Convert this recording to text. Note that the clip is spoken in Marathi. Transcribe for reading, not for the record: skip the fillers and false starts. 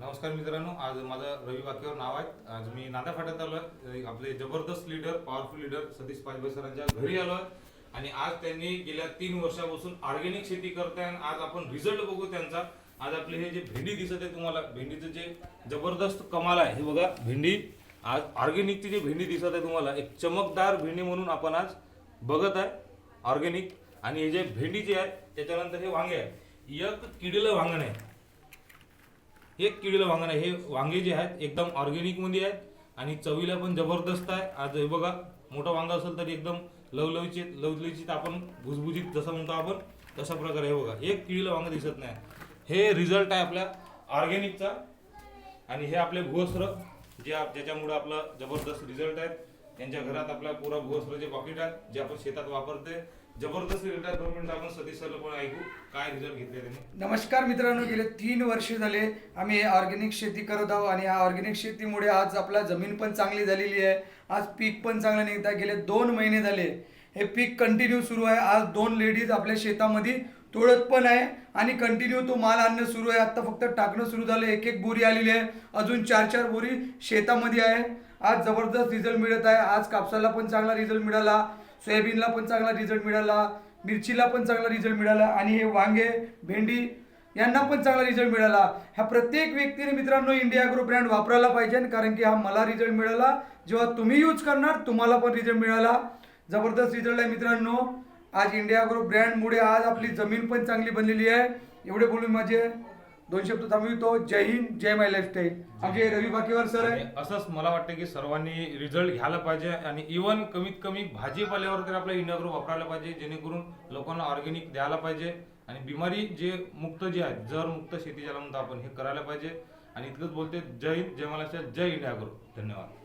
नमस्कार मित्रांनो, आज माझं रवी वाक्यावर नाव आहे. आज मी नांदा फाट्यात आलोय. आपले जबरदस्त लीडर, पॉवरफुल लीडर सतीश पाचबे सरांच्या घरी आलोय आणि आज त्यांनी गेल्या 3 वर्षापासून ऑर्गॅनिक शेती करताय आणि आज आपण रिझल्ट बघू त्यांचा. आज आपले हे जे भेंडी दिसत आहे तुम्हाला, भेंडीचं जे जबरदस्त कमाल आहे हे बघा. भेंडी आज ऑर्गॅनिकची जी भेंडी दिसत आहे तुम्हाला, एक चमकदार भेंडी म्हणून आपण आज बघत आहे ऑर्गॅनिक. आणि हे जे भेंडी जे आहे त्याच्यानंतर हे वांगे आहे, एक किडीला वांगण आहे, एक किडीला वांगण आहे. हे वांगे जे आहेत एकदम ऑर्गॅनिक मध्ये आहेत आणि चवीला पण जबरदस्त आहे. आज हे बघा, मोठं वांगा असेल तर एकदम लवलवीचित आपण भुसभुजीत जसं म्हणतो आपण तशा प्रकारे हे बघा, एक किडीला वांग दिसत नाही. हे रिझल्ट आहे आपल्या ऑर्गॅनिकचा. आणि हे आपले भुवस्त्र ज्याच्यामुळे आपला जबरदस्त रिझल्ट आहे. त्यांच्या घरात आपला पुरा भुवस्त्रचे पॉकेट आहे जे आपण शेतात वापरते. जबरदस्त रिझल्ट आहे. 2 मिनिटं आपण सतीश सरला पण ऐकू काय रिझल्ट घेतले त्यांनी. नमस्कार मित्रांनो, गेले 3 वर्ष झाले आम्ही ऑर्गॅनिक शेती करत आहोत आणि या ऑर्गॅनिक शेतीमुळे आज आपला जमीन पण चांगली झालेली आहे. आज पीक पण चांगलं निघत आहे. गेले 2 महिने झाले हे पीक कंटिन्यू सुरू आहे. आज 2 लेडीज आपल्या शेतामध्ये तोडत पण आहे आणि कंटिन्यू तो माल आणणं सुरू आहे. आता फक्त टाकणं सुरू झालं. एक बोरी आलेली आहे, अजून 4 बोरी शेतामध्ये आहे. आज जबरदस्त रिझल्ट मिळत आहे. आज कापसाला पण चांगला रिझल्ट मिळाला, सोयाबीनला पण चांगला रिझल्ट मिळाला, मिरचीला पण चांगला रिझल्ट मिळाला आणि हे वांगे, भेंडी यांना पण चांगला रिझल्ट मिळाला. ह्या प्रत्येक व्यक्तीने मित्रांनो इंडिया ॲग्रो ब्रँड वापरायला पाहिजे, कारण की हा मला रिझल्ट मिळाला. जेव्हा तुम्ही यूज करणार तुम्हाला पण रिझल्ट मिळाला. जबरदस्त रिझल्ट आहे मित्रांनो. आज इंडिया ॲग्रो ब्रँडमुळे आज आपली जमीन पण चांगली बनलेली आहे. एवढे बोलून माझे 2 शब्द थांबवितो. जय हिंद, जय माय लाईफस्टाईल. आमचे रवी बाकीवर सर आहे. असंच मला वाटतं की सर्वांनी रिझल्ट घ्यायला पाहिजे आणि इव्हन कमीत कमी भाजीपाल्यावर तर आपल्या इंडिया ॲग्रो वापरायला पाहिजे, जेणेकरून लोकांना ऑर्गॅनिक द्यायला पाहिजे आणि बिमारी जे मुक्त जे आहेत, जर मुक्त शेती ज्याला म्हणतो आपण, हे करायला पाहिजे. आणि इतकंच बोलते. जय हिंद, जय महाराष्ट्र, जय इंडिया ॲग्रो. धन्यवाद.